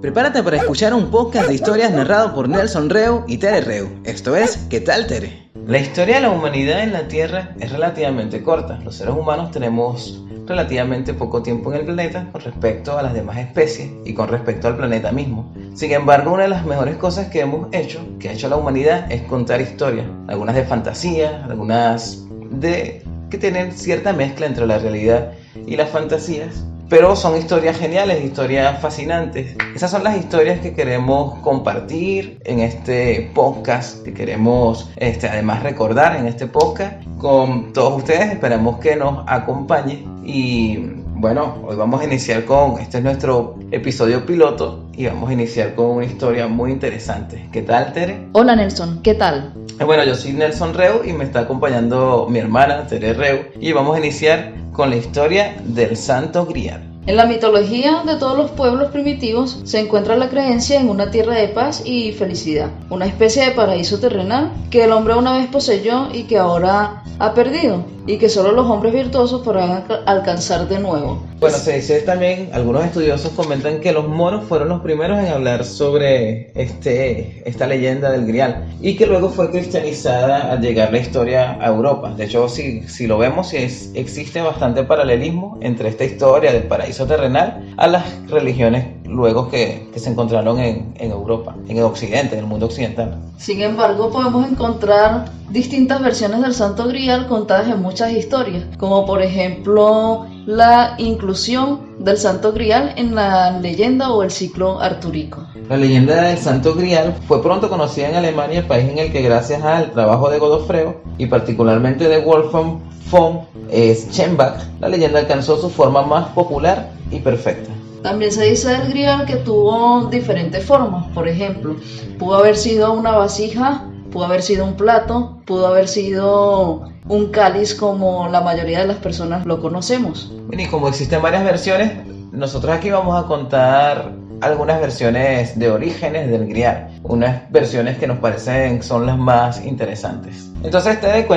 Prepárate para escuchar un podcast de historias narrado por Nelson Reu y Tere Reu. Esto es ¿Qué tal, Tere? La historia de la humanidad en la Tierra es relativamente corta. Los seres humanos tenemos relativamente poco tiempo en el planeta con respecto a las demás especies y con respecto al planeta mismo. Sin embargo, una de las mejores cosas que ha hecho la humanidad, es contar historias. Algunas de fantasía, algunas que tienen cierta mezcla entre la realidad y las fantasías. Pero son historias geniales, historias fascinantes. Esas son las historias que queremos compartir en este podcast, que queremos además recordar en este podcast con todos ustedes. Esperamos que nos acompañen. Y bueno, hoy vamos a iniciar este es nuestro episodio piloto y vamos a iniciar con una historia muy interesante. ¿Qué tal, Tere? Hola, Nelson, ¿qué tal? Bueno, yo soy Nelson Reu y me está acompañando mi hermana, Tere Reu, y vamos a iniciar con la historia del Santo Grial. En la mitología de todos los pueblos primitivos se encuentra la creencia en una tierra de paz y felicidad, una especie de paraíso terrenal que el hombre una vez poseyó y que ahora ha perdido, y que solo los hombres virtuosos podrán alcanzar de nuevo. Bueno, se dice también, algunos estudiosos comentan que los moros fueron los primeros en hablar sobre esta leyenda del Grial, y que luego fue cristianizada al llegar la historia a Europa. De hecho, si lo vemos, existe bastante paralelismo entre esta historia del paraíso terrenal a las religiones luego que se encontraron en Europa, en el occidente, en el mundo occidental. Sin embargo, podemos encontrar distintas versiones del Santo Grial contadas en muchas historias, como por ejemplo la inclusión del Santo Grial en la leyenda o el ciclo artúrico. La leyenda del Santo Grial fue pronto conocida en Alemania, el país en el que gracias al trabajo de Godofredo y particularmente de Wolfgang von Schembach, la leyenda alcanzó su forma más popular y perfecta. También se dice del Grial que tuvo diferentes formas. Por ejemplo, pudo haber sido una vasija, pudo haber sido un plato, pudo haber sido un cáliz, como la mayoría de las personas lo conocemos. Y como existen varias versiones, nosotros aquí vamos a contar algunas versiones de orígenes del Grial, unas versiones que nos parecen son las más interesantes. Entonces, Tere,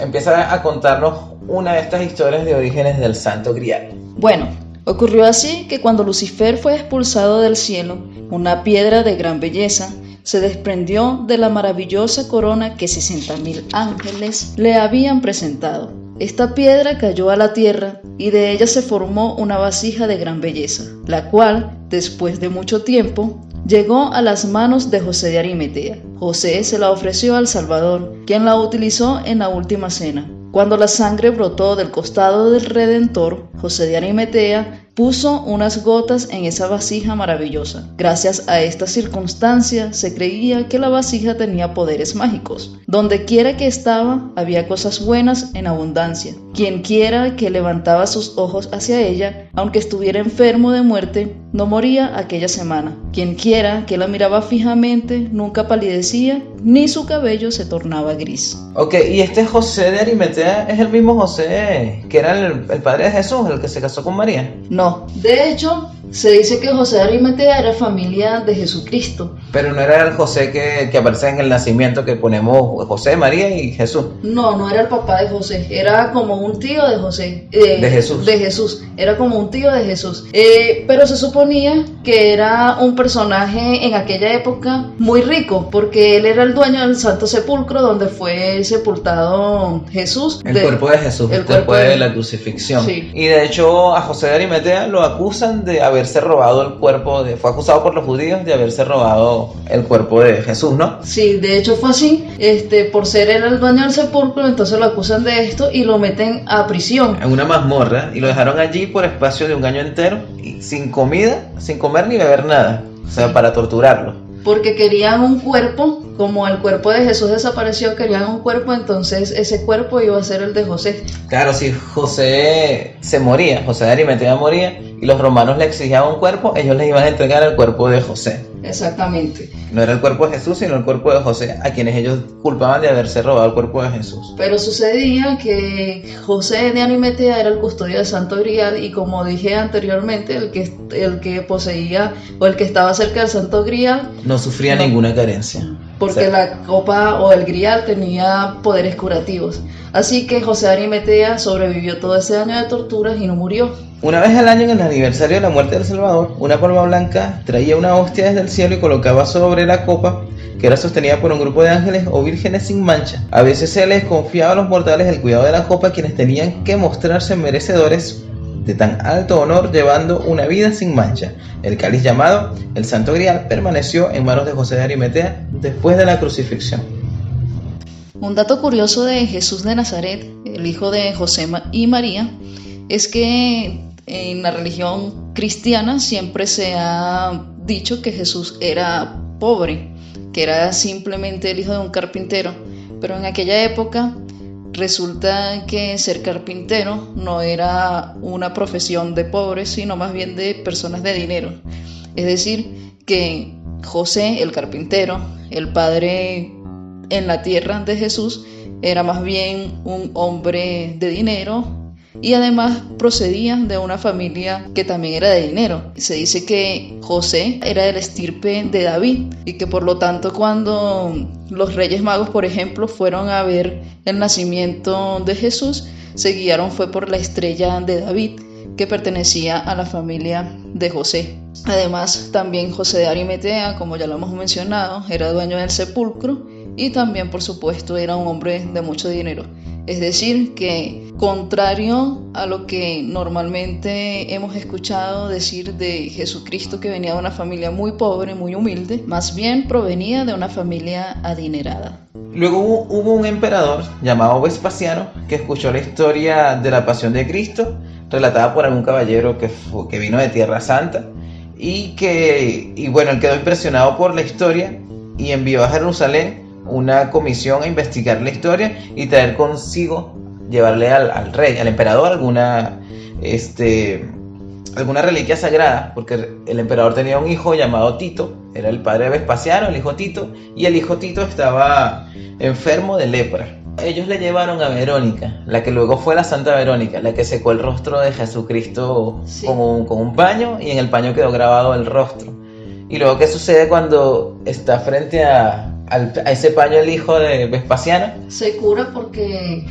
empieza a contarnos una de estas historias de orígenes del Santo Grial. Bueno, ocurrió así que cuando Lucifer fue expulsado del cielo, una piedra de gran belleza se desprendió de la maravillosa corona que 60.000 ángeles le habían presentado. Esta piedra cayó a la tierra y de ella se formó una vasija de gran belleza, la cual, después de mucho tiempo, llegó a las manos de José de Arimatea. José se la ofreció al Salvador, quien la utilizó en la última cena. Cuando la sangre brotó del costado del Redentor, José de Arimatea puso unas gotas en esa vasija maravillosa. Gracias a esta circunstancia se creía que la vasija tenía poderes mágicos. Donde quiera que estaba, había cosas buenas en abundancia. Quien quiera que levantaba sus ojos hacia ella, aunque estuviera enfermo de muerte, no moría aquella semana. Quien quiera que la miraba fijamente, nunca palidecía, ni su cabello se tornaba gris. Ok, y José de Arimatea es el mismo José que era el padre de Jesús, el que se casó con María. No, de hecho, se dice que José de Arimatea era familia de Jesucristo. Pero no era el José que aparece en el nacimiento, que ponemos José, María y Jesús. No era el papá de José, era como un tío de José. De Jesús. De Jesús, era como un tío de Jesús. Pero se suponía que era un personaje en aquella época muy rico, porque él era el dueño del Santo Sepulcro donde fue sepultado Jesús. El cuerpo de Jesús, después de la crucifixión. Sí. Y de hecho a José de Arimatea lo acusan de haberse robado el cuerpo, fue acusado por los judíos de haberse robado el cuerpo de Jesús, ¿no? Sí, de hecho fue así, por ser él el dueño del sepulcro, entonces lo acusan de esto y lo meten a prisión. En una mazmorra, y lo dejaron allí por espacio de un año entero, y sin comida, sin comer ni beber nada, o sea, para torturarlo. Porque querían un cuerpo, como el cuerpo de Jesús desapareció, querían un cuerpo, entonces ese cuerpo iba a ser el de José. Claro, si José José de Arimatea moría, y los romanos le exigían un cuerpo, ellos les iban a entregar el cuerpo de José. Exactamente. No era el cuerpo de Jesús, sino el cuerpo de José, a quienes ellos culpaban de haberse robado el cuerpo de Jesús. Pero sucedía que José de Arimatea era el custodio del Santo Grial, y como dije anteriormente, el que poseía o el que estaba cerca del Santo Grial no sufría ninguna carencia. porque Sí. la copa o el grial tenía poderes curativos. Así que José de Arimatea sobrevivió todo ese año de torturas y no murió. Una vez al año, en el aniversario de la muerte del Salvador, una palma blanca traía una hostia desde el cielo y colocaba sobre la copa, que era sostenida por un grupo de ángeles o vírgenes sin mancha. A veces se les confiaba a los mortales el cuidado de la copa, quienes tenían que mostrarse merecedores de tan alto honor llevando una vida sin mancha. El cáliz llamado el Santo Grial permaneció en manos de José de Arimatea después de la crucifixión. Un dato curioso de Jesús de Nazaret, el hijo de José y María, es que en la religión cristiana siempre se ha dicho que Jesús era pobre, que era simplemente el hijo de un carpintero, pero en aquella época resulta que ser carpintero no era una profesión de pobres, sino más bien de personas de dinero. Es decir, que José, el carpintero, el padre en la tierra de Jesús, era más bien un hombre de dinero y además procedía de una familia que también era de dinero. Se dice que José era del estirpe de David y que por lo tanto cuando los Reyes Magos, por ejemplo, fueron a ver el nacimiento de Jesús, se guiaron fue por la estrella de David, que pertenecía a la familia de José. Además, también José de Arimatea, como ya lo hemos mencionado, era dueño del sepulcro y también, por supuesto, era un hombre de mucho dinero. Es decir, que contrario a lo que normalmente hemos escuchado decir de Jesucristo, que venía de una familia muy pobre, muy humilde, más bien provenía de una familia adinerada. Luego hubo un emperador llamado Vespasiano que escuchó la historia de la pasión de Cristo relatada por algún caballero que vino de Tierra Santa y bueno, él quedó impresionado por la historia y envió a Jerusalén una comisión a investigar la historia y traer consigo, llevarle al rey, al emperador alguna reliquia sagrada, porque el emperador tenía un hijo llamado Tito, era el padre de Vespasiano, el hijo Tito, y el hijo Tito estaba enfermo de lepra. Ellos le llevaron a Verónica, la que luego fue la Santa Verónica, la que secó el rostro de Jesucristo Sí. con un paño, y en el paño quedó grabado el rostro. Y luego, ¿qué sucede cuando está frente a ese paño el hijo de Vespasiano? Se cura porque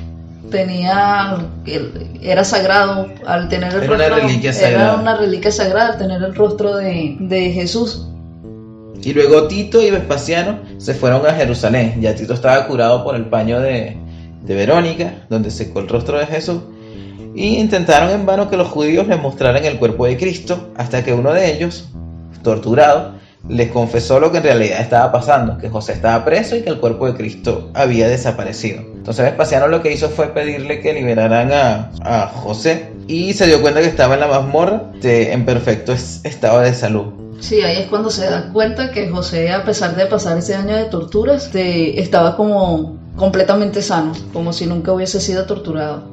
era sagrado al tener el Era rostro, una reliquia sagrada. era una reliquia sagrada al tener el rostro de Jesús. Y luego Tito y Vespasiano se fueron a Jerusalén. Ya Tito estaba curado por el paño de Verónica, donde secó el rostro de Jesús. Y intentaron en vano que los judíos les mostraran el cuerpo de Cristo, hasta que uno de ellos, torturado, les confesó lo que en realidad estaba pasando, que José estaba preso y que el cuerpo de Cristo había desaparecido. Entonces Vespasiano lo que hizo fue pedirle que liberaran a José y se dio cuenta que estaba en la mazmorra en perfecto estado de salud. Sí, ahí es cuando se da cuenta que José, a pesar de pasar ese año de torturas, estaba como completamente sano, como si nunca hubiese sido torturado.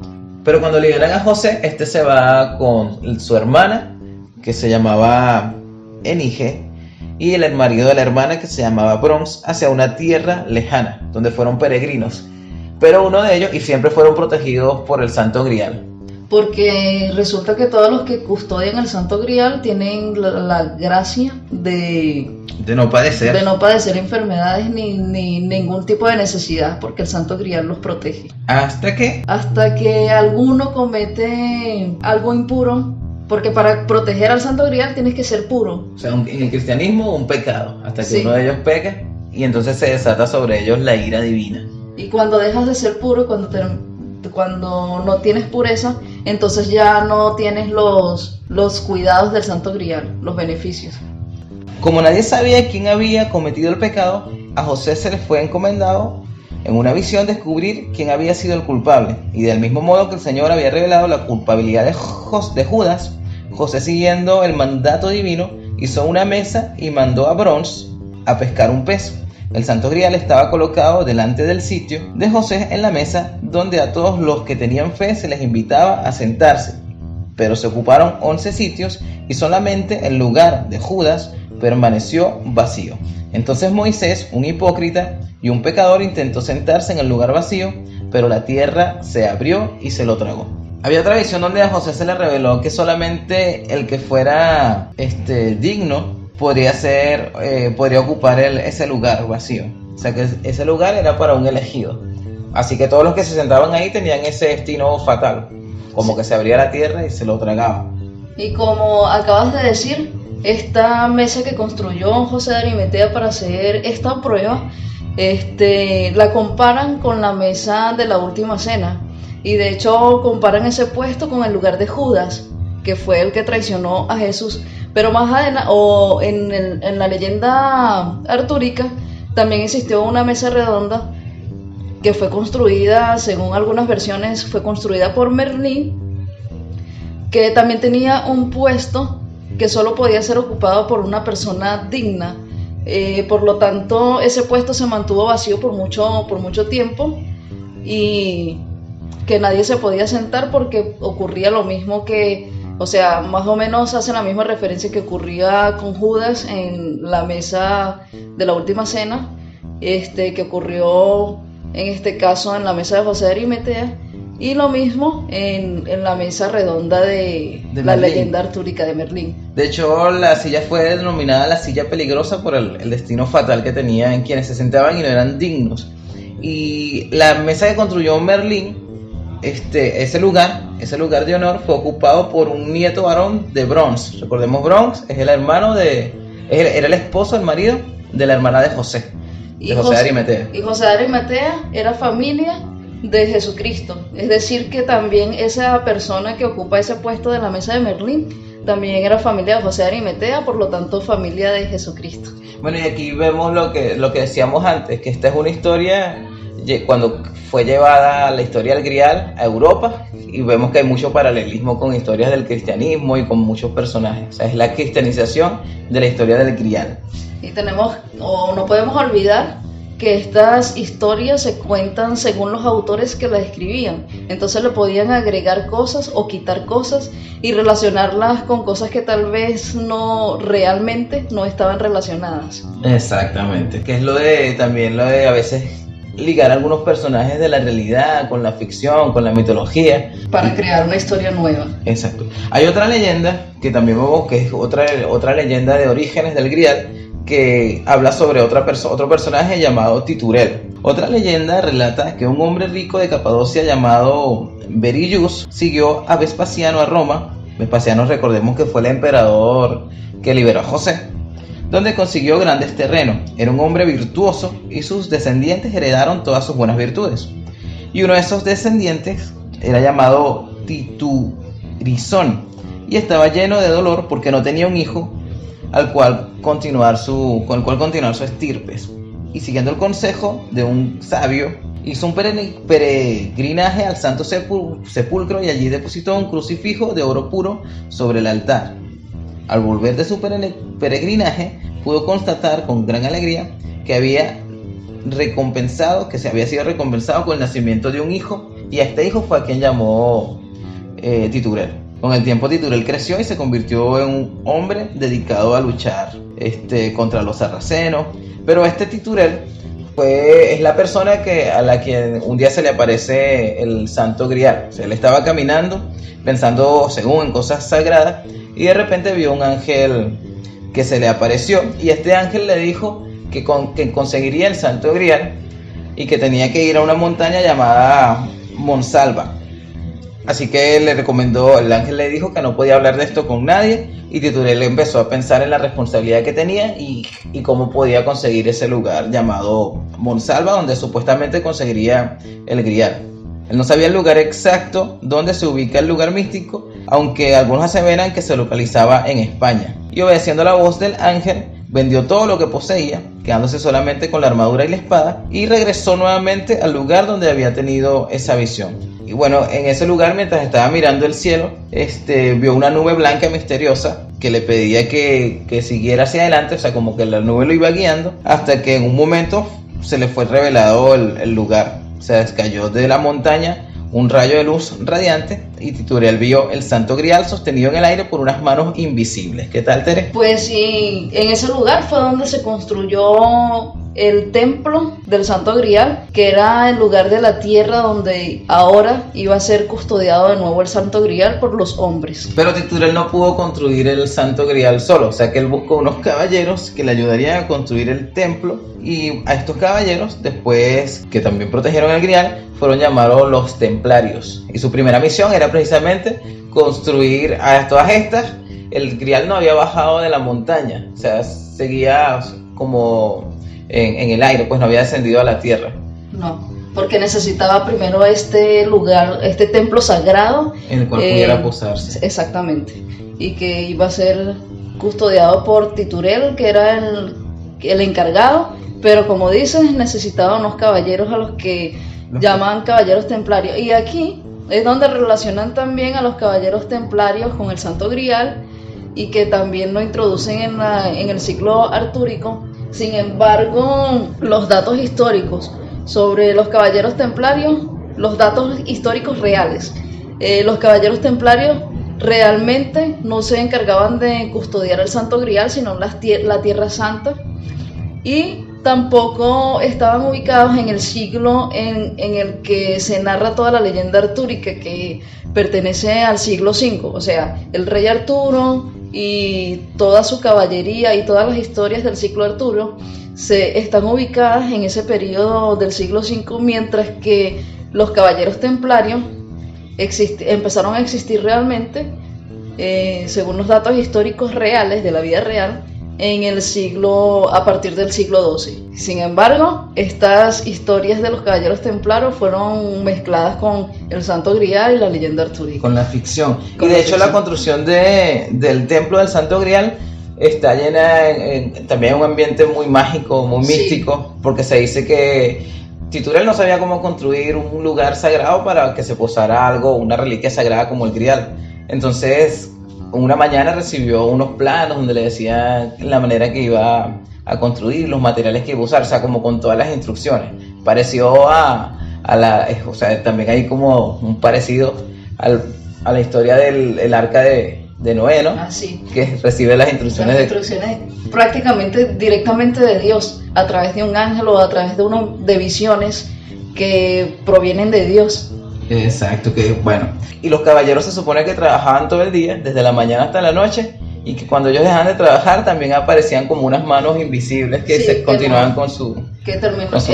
Pero cuando liberan a José, se va con su hermana, que se llamaba Enige, y el marido de la hermana, que se llamaba Bronce, hacia una tierra lejana, donde fueron peregrinos. Pero uno de ellos, y siempre fueron protegidos por el Santo Grial. Porque resulta que todos los que custodian el Santo Grial tienen la gracia de no padecer enfermedades ni ningún tipo de necesidad, porque el Santo Grial los protege. ¿Hasta qué? Hasta que alguno comete algo impuro, porque para proteger al Santo Grial tienes que ser puro. O sea, en el cristianismo un pecado, hasta que Sí. uno de ellos peca, y entonces se desata sobre ellos la ira divina. Y cuando dejas de ser puro, cuando no tienes pureza, entonces ya no tienes los cuidados del Santo Grial, los beneficios. Como nadie sabía quién había cometido el pecado, a José se le fue encomendado en una visión descubrir quién había sido el culpable. Y del mismo modo que el Señor había revelado la culpabilidad de Judas, José, siguiendo el mandato divino, hizo una mesa y mandó a Bronce a pescar un pez. El Santo Grial estaba colocado delante del sitio de José en la mesa, donde a todos los que tenían fe se les invitaba a sentarse. Pero se ocuparon 11 sitios y solamente el lugar de Judas permaneció vacío. Entonces Moisés, un hipócrita y un pecador, intentó sentarse en el lugar vacío, pero la tierra se abrió y se lo tragó. Había otra visión donde a José se le reveló que solamente el que fuera digno podría ocupar ese lugar vacío. sea que ese lugar era para un elegido. Así que todos los que se sentaban ahí tenían ese destino fatal, como que se abría la tierra y se lo tragaba. Y como acabas de decir, esta mesa que construyó José de Arimatea para hacer esta prueba, la comparan con la mesa de la última cena. Y de hecho comparan ese puesto con el lugar de Judas, que fue el que traicionó a Jesús. Pero más adelante, en la leyenda artúrica, también existió una mesa redonda que fue construida, según algunas versiones, fue construida por Merlín, que también tenía un puesto que solo podía ser ocupado por una persona digna. Por lo tanto, ese puesto se mantuvo vacío por mucho tiempo y que nadie se podía sentar porque ocurría lo mismo que, o sea, más o menos hace la misma referencia que ocurría con Judas en la mesa de la última cena, que ocurrió en este caso en la mesa de José de Arimatea, y lo mismo en la mesa redonda de la leyenda artúrica de Merlín. De hecho, la silla fue denominada la silla peligrosa por el destino fatal que tenía en quienes se sentaban y no eran dignos. Y la mesa que construyó Merlín, ese lugar de honor fue ocupado por un nieto varón de Bronce. Recordemos, Bronce es el hermano era el esposo, el marido de la hermana de José de Arimatea. Y José de Arimatea era familia de Jesucristo, es decir que también esa persona que ocupa ese puesto de la mesa de Merlín también era familia de José de Arimatea, por lo tanto familia de Jesucristo. Bueno, y aquí vemos lo que decíamos antes, que esta es una historia cuando fue llevada la historia del Grial a Europa, y vemos que hay mucho paralelismo con historias del cristianismo y con muchos personajes. O sea, es la cristianización de la historia del Grial. Y no podemos olvidar que estas historias se cuentan según los autores que las escribían. Entonces le podían agregar cosas o quitar cosas y relacionarlas con cosas que tal vez realmente no estaban relacionadas. Exactamente, que es también lo de a veces ligar algunos personajes de la realidad con la ficción, con la mitología, para crear una historia nueva. Exacto. Hay otra leyenda que también vemos que es otra leyenda de orígenes del Grial, que habla sobre otro personaje llamado Titurel. Otra leyenda relata que un hombre rico de Capadocia llamado Berillus siguió a Vespasiano a Roma. Vespasiano, recordemos que fue el emperador que liberó a José, donde consiguió grandes terrenos. Era un hombre virtuoso y sus descendientes heredaron todas sus buenas virtudes. Y uno de esos descendientes era llamado Titurizón y estaba lleno de dolor porque no tenía un hijo con el cual continuar su estirpe. Y siguiendo el consejo de un sabio, hizo un peregrinaje al Santo Sepulcro y allí depositó un crucifijo de oro puro sobre el altar. Al volver de su peregrinaje, pudo constatar con gran alegría que se había sido recompensado con el nacimiento de un hijo, y a este hijo fue a quien llamó Titurel. Con el tiempo Titurel creció y se convirtió en un hombre dedicado a luchar contra los sarracenos. Pero Titurel es la persona a la quien un día se le aparece el Santo Grial. O sea, él estaba caminando pensando según en cosas sagradas y de repente vio un ángel que se le apareció, y este ángel le dijo que conseguiría el Santo Grial y que tenía que ir a una montaña llamada Monsalva. Así que el ángel le dijo que no podía hablar de esto con nadie, y Titurel empezó a pensar en la responsabilidad que tenía y cómo podía conseguir ese lugar llamado Monsalva, donde supuestamente conseguiría el Grial. Él no sabía el lugar exacto donde se ubica el lugar místico, aunque algunos aseveran que se localizaba en España. Y obedeciendo la voz del ángel, vendió todo lo que poseía, quedándose solamente con la armadura y la espada, y regresó nuevamente al lugar donde había tenido esa visión. Y bueno, en ese lugar, mientras estaba mirando el cielo, vio una nube blanca misteriosa que le pedía que siguiera hacia adelante. O sea, como que la nube lo iba guiando, hasta que en un momento se le fue revelado el lugar. O sea, cayó de la montaña un rayo de luz radiante, y Titurel vio el Santo Grial sostenido en el aire por unas manos invisibles. ¿Qué tal, Tere? Pues sí, en ese lugar fue donde se construyó el templo del Santo Grial, que era el lugar de la tierra donde ahora iba a ser custodiado de nuevo el Santo Grial por los hombres. Pero Titurel no pudo construir el Santo Grial solo, o sea que él buscó unos caballeros que le ayudarían a construir el templo, y a estos caballeros, después que también protegieron el Grial, fueron llamados los Templarios, y su primera misión era precisamente construir a todas estas. El Grial no había bajado de la montaña, o sea, seguía como en el aire, pues no había descendido a la tierra. No, porque necesitaba primero este lugar, este templo sagrado en el cual pudiera posarse. Exactamente, y que iba a ser custodiado por Titurel, que era el encargado, pero como dices, necesitaba unos caballeros a los que llaman caballeros templarios. Y aquí es donde relacionan también a los caballeros templarios con el Santo Grial, y que también lo introducen en el ciclo artúrico. Sin embargo, los datos históricos sobre los caballeros templarios, los datos históricos reales, los caballeros templarios realmente no se encargaban de custodiar el Santo Grial, sino la Tierra Santa, y tampoco estaban ubicados en el siglo en el que se narra toda la leyenda artúrica, que pertenece al siglo V, o sea, el rey Arturo y toda su caballería y todas las historias del ciclo Arturo se están ubicadas en ese periodo del siglo V, mientras que los caballeros templarios empezaron a existir realmente, según los datos históricos reales de la vida real, a partir del siglo XII. Sin embargo, estas historias de los caballeros templarios fueron mezcladas con el Santo Grial y la leyenda artúrica. Con la ficción. Y de hecho la construcción del templo del Santo Grial está llena también un ambiente muy mágico, muy místico, porque se dice que Titurel no sabía cómo construir un lugar sagrado para que se posara algo, una reliquia sagrada como el Grial. Entonces, una mañana recibió unos planos donde le decían la manera que iba a construir, los materiales que iba a usar, o sea, como con todas las instrucciones. Pareció o sea, también hay como un parecido a la historia del arca de Noé, ¿no? Ah, sí. Que recibe las instrucciones prácticamente directamente de Dios, a través de un ángel o a través de visiones que provienen de Dios. Exacto, que bueno. Y los caballeros se supone que trabajaban todo el día, desde la mañana hasta la noche, y que cuando ellos dejaban de trabajar también aparecían como unas manos invisibles que continuaban con su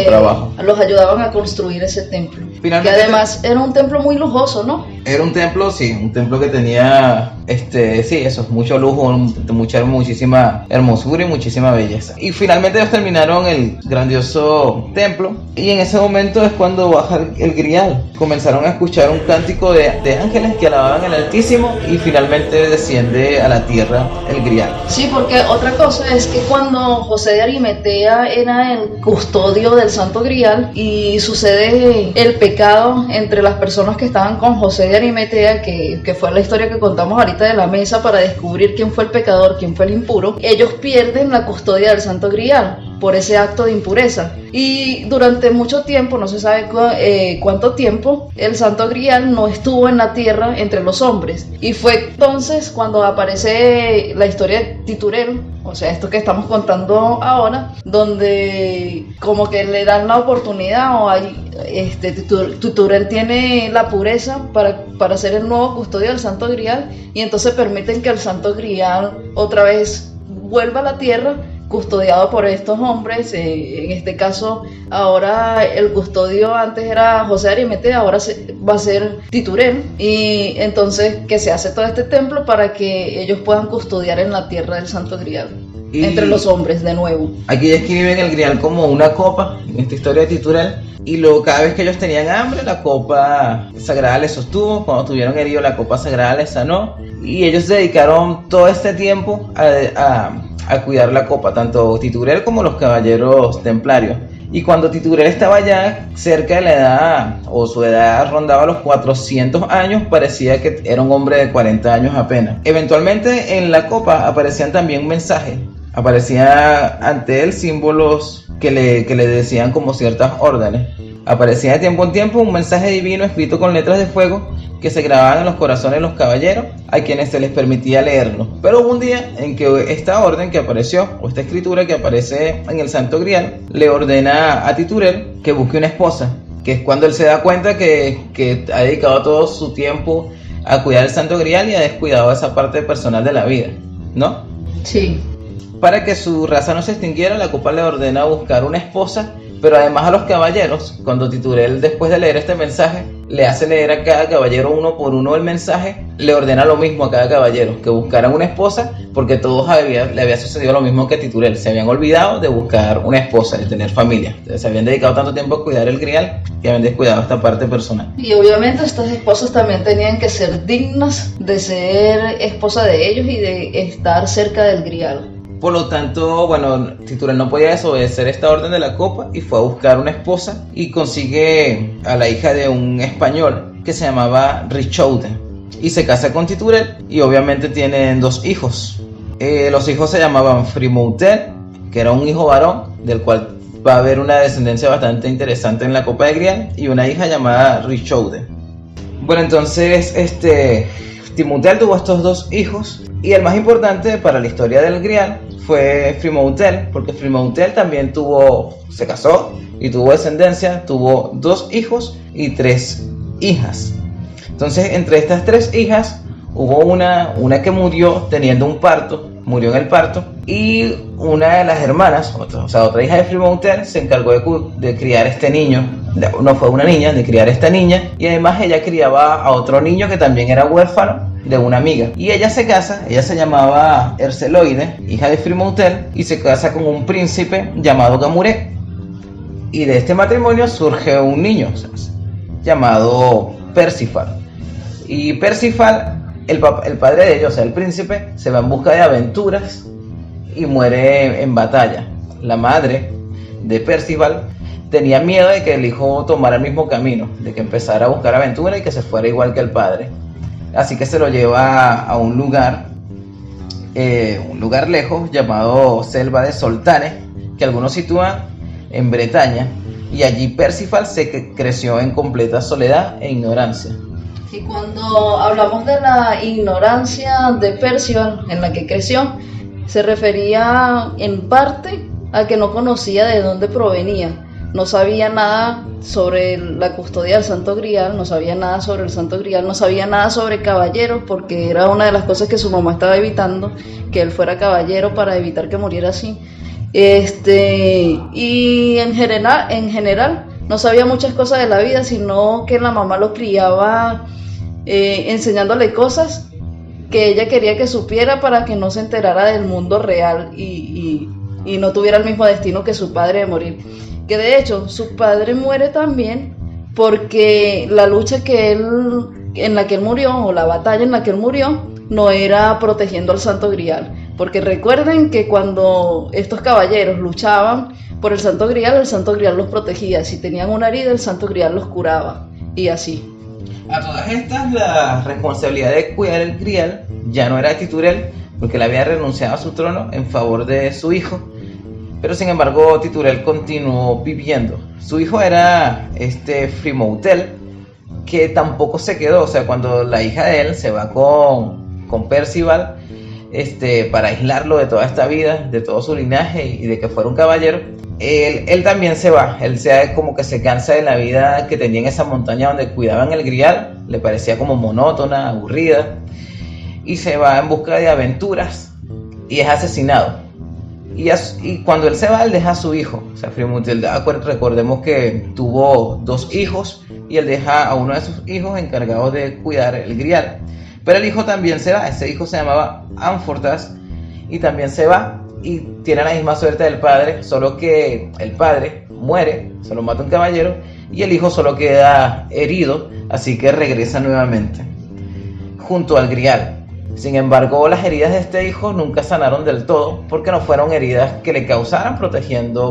trabajo. Los ayudaban a construir ese templo. Finalmente, que además era un templo muy lujoso, ¿no? Era un templo, sí, un templo que tenía, mucho lujo, muchísima hermosura y muchísima belleza. Y finalmente ellos terminaron el grandioso templo, y en ese momento es cuando baja el Grial. Comenzaron a escuchar un cántico de ángeles que alababan al Altísimo, y finalmente desciende a la tierra el Grial. Sí, porque otra cosa es que cuando José de Arimatea era el custodio del Santo Grial y sucede el pecado entre las personas que estaban con José de Arimatea, que fue la historia que contamos ahorita de la mesa para descubrir quién fue el pecador, quién fue el impuro, ellos pierden la custodia del Santo Grial por ese acto de impureza. Y durante mucho tiempo, no se sabe cuánto tiempo, el Santo Grial no estuvo en la tierra entre los hombres. Y fue entonces cuando aparece la historia de Titurel, o sea, esto que estamos contando ahora, donde como que le dan la oportunidad, o Titurel tiene la pureza para ser el nuevo custodio del Santo Grial, y entonces permiten que el Santo Grial otra vez vuelva a la tierra, custodiado por estos hombres. En este caso, ahora el custodio antes era José de Arimatea, ahora va a ser Titurel, y entonces que se hace todo este templo para que ellos puedan custodiar en la tierra del Santo Grial, entre los hombres de nuevo. Aquí describen el Grial como una copa, en esta historia de Titurel, y luego cada vez que ellos tenían hambre, la copa sagrada les sostuvo. Cuando tuvieron herido, la copa sagrada les sanó, y ellos se dedicaron todo este tiempo a cuidar la copa, tanto Titurel como los caballeros templarios. Y cuando Titurel estaba ya cerca de la edad, o su edad rondaba los 400 años, parecía que era un hombre de 40 años apenas. Eventualmente en la copa aparecían también mensajes, aparecían ante él símbolos que le decían como ciertas órdenes. Aparecía de tiempo en tiempo un mensaje divino escrito con letras de fuego que se grababan en los corazones de los caballeros a quienes se les permitía leerlo. Pero hubo un día en que esta orden que apareció, o esta escritura que aparece en el Santo Grial, le ordena a Titurel que busque una esposa, que es cuando él se da cuenta que ha dedicado todo su tiempo a cuidar el Santo Grial y ha descuidado esa parte personal de la vida, ¿no? Sí. Para que su raza no se extinguiera, la copa le ordena buscar una esposa, pero además a los caballeros, cuando Titurel, después de leer este mensaje, le hace leer a cada caballero uno por uno el mensaje, le ordena lo mismo a cada caballero, que buscaran una esposa, porque a todos le había sucedido lo mismo que a Titurel, se habían olvidado de buscar una esposa, de tener familia. Entonces, se habían dedicado tanto tiempo a cuidar el Grial que habían descuidado esta parte personal. Y obviamente estas esposas también tenían que ser dignas de ser esposa de ellos y de estar cerca del Grial. Por lo tanto, bueno, Titurel no podía desobedecer esta orden de la copa y fue a buscar una esposa y consigue a la hija de un español que se llamaba Richaude y se casa con Titurel y obviamente tienen 2 hijos. Los hijos se llamaban Frimoutel, que era un hijo varón del cual va a haber una descendencia bastante interesante en la copa de Grial, y una hija llamada Richaude. Bueno, entonces Timoutel tuvo estos 2 hijos y el más importante para la historia del Grial fue Frimoutel, porque Frimoutel también se casó y tuvo descendencia, tuvo 2 hijos y 3 hijas. Entonces, entre estas 3 hijas hubo una que murió teniendo un parto, murió en el parto, y una de las hermanas, otra hija de Frimoutel, se encargó de criar este niño. No fue una niña, de criar esta niña, y además ella criaba a otro niño que también era huérfano de una amiga. Y ella se casa, ella se llamaba Erceloide, hija de Frimoutel, y se casa con un príncipe llamado Gamuré. Y de este matrimonio surge un niño llamado Persifal. Y Persifal, el padre de ellos, o sea, el príncipe, se va en busca de aventuras y muere en batalla. La madre de Persifal tenía miedo de que el hijo tomara el mismo camino, de que empezara a buscar aventura y que se fuera igual que el padre. Así que se lo lleva a un lugar lejos llamado Selva de Soltane, que algunos sitúan en Bretaña, y allí Persifal creció en completa soledad e ignorancia. Y cuando hablamos de la ignorancia de Percival en la que creció, se refería en parte a que no conocía de dónde provenía. No sabía nada sobre la custodia del Santo Grial, no sabía nada sobre el Santo Grial, no sabía nada sobre caballeros, porque era una de las cosas que su mamá estaba evitando, que él fuera caballero para evitar que muriera así. Y en general no sabía muchas cosas de la vida, sino que la mamá lo criaba enseñándole cosas que ella quería que supiera para que no se enterara del mundo real y no tuviera el mismo destino que su padre de morir. Que de hecho su padre muere también porque la lucha en la que él murió, o la batalla en la que él murió, no era protegiendo al Santo Grial. Porque recuerden que cuando estos caballeros luchaban por el Santo Grial los protegía. Si tenían una herida, el Santo Grial los curaba. Y así. A todas estas, la responsabilidad de cuidar el Grial ya no era de Titurel, porque él había renunciado a su trono en favor de su hijo. Pero sin embargo, Titurel continuó viviendo. Su hijo era Frimoutel, que tampoco se quedó. O sea, cuando la hija de él se va con Percival, para aislarlo de toda esta vida, de todo su linaje y de que fuera un caballero, él también se va. Él como que se cansa de la vida que tenía en esa montaña donde cuidaban el Grial. Le parecía como monótona, aburrida, y se va en busca de aventuras y es asesinado. Y cuando él se va, él deja a su hijo. O sea, Frimoutel, recordemos que tuvo 2 hijos y él deja a uno de sus hijos encargado de cuidar el Grial. Pero el hijo también se va. Ese hijo se llamaba Amfortas y también se va y tiene la misma suerte del padre, solo que el padre muere, se lo mata un caballero, y el hijo solo queda herido, así que regresa nuevamente junto al Grial. Sin embargo, las heridas de este hijo nunca sanaron del todo, porque no fueron heridas que le causaran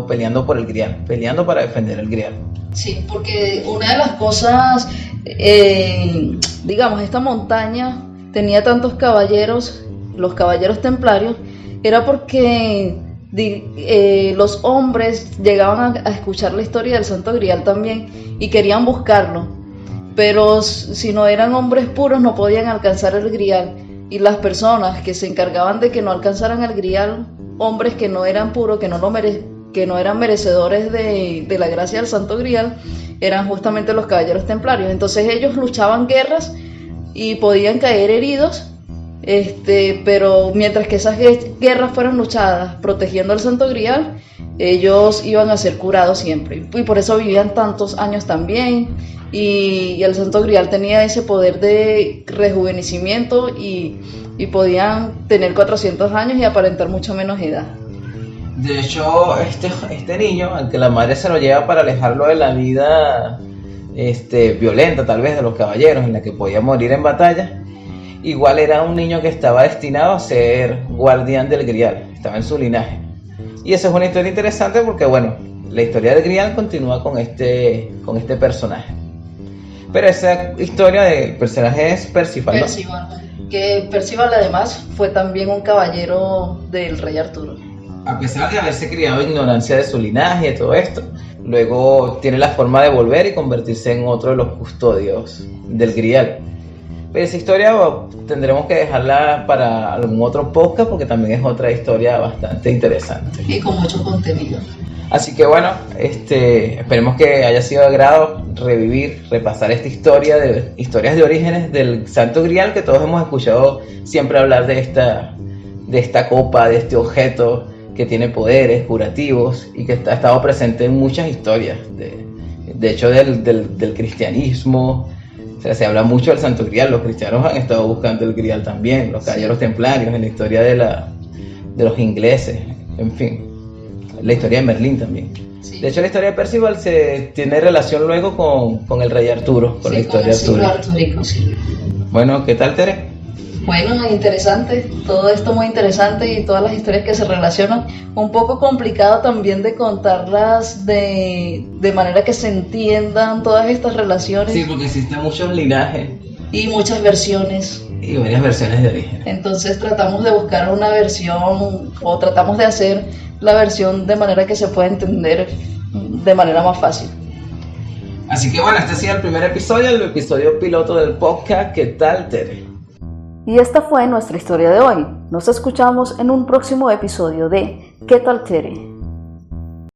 peleando por el Grial, peleando para defender el Grial. Sí, porque una de las cosas, esta montaña tenía tantos caballeros, los caballeros templarios, era porque los hombres llegaban a escuchar la historia del Santo Grial también y querían buscarlo, pero si no eran hombres puros no podían alcanzar el Grial, y las personas que se encargaban de que no alcanzaran el Grial, hombres que no eran puros, que no eran merecedores de la gracia del Santo Grial, eran justamente los caballeros templarios. Entonces ellos luchaban guerras y podían caer heridos, pero mientras que esas guerras fueran luchadas protegiendo al Santo Grial, ellos iban a ser curados siempre, y por eso vivían tantos años también, y el Santo Grial tenía ese poder de rejuvenecimiento y podían tener 400 años y aparentar mucho menos edad. De hecho, este niño, al que la madre se lo lleva para alejarlo de la vida violenta, tal vez, de los caballeros, en la que podía morir en batalla, igual era un niño que estaba destinado a ser guardián del Grial, estaba en su linaje. Y eso es una historia interesante porque, bueno, la historia del Grial continúa con este personaje. Pero esa historia del personaje es Percival, ¿no? Que Percival además fue también un caballero del rey Arturo. A pesar de haberse criado en ignorancia de su linaje y todo esto, luego tiene la forma de volver y convertirse en otro de los custodios del Grial. Pero esa historia tendremos que dejarla para algún otro podcast porque también es otra historia bastante interesante. Y con mucho contenido. Así que bueno, esperemos que haya sido de agrado repasar esta historias de orígenes del Santo Grial, que todos hemos escuchado siempre hablar de esta copa, de este objeto que tiene poderes curativos y que ha estado presente en muchas historias, de hecho del cristianismo. O sea, se habla mucho del Santo Grial, los cristianos han estado buscando el Grial también, los caballeros templarios, en la historia de los ingleses, en fin, la historia de Merlín también. Sí. De hecho, la historia de Percival tiene relación luego con el rey Arturo, con la historia de Arturo. Sí. Bueno, ¿qué tal, Tere? Bueno, interesante, todo esto muy interesante y todas las historias que se relacionan, un poco complicado también de contarlas de manera que se entiendan todas estas relaciones. Sí, porque existen muchos linajes. Y muchas versiones. Y varias versiones de origen. Entonces tratamos de buscar una versión, o tratamos de hacer la versión de manera que se pueda entender de manera más fácil. Así que bueno, este ha sido el primer episodio, el episodio piloto del podcast. ¿Qué tal, Tere? Y esta fue nuestra historia de hoy. Nos escuchamos en un próximo episodio de ¿Qué tal, Tere?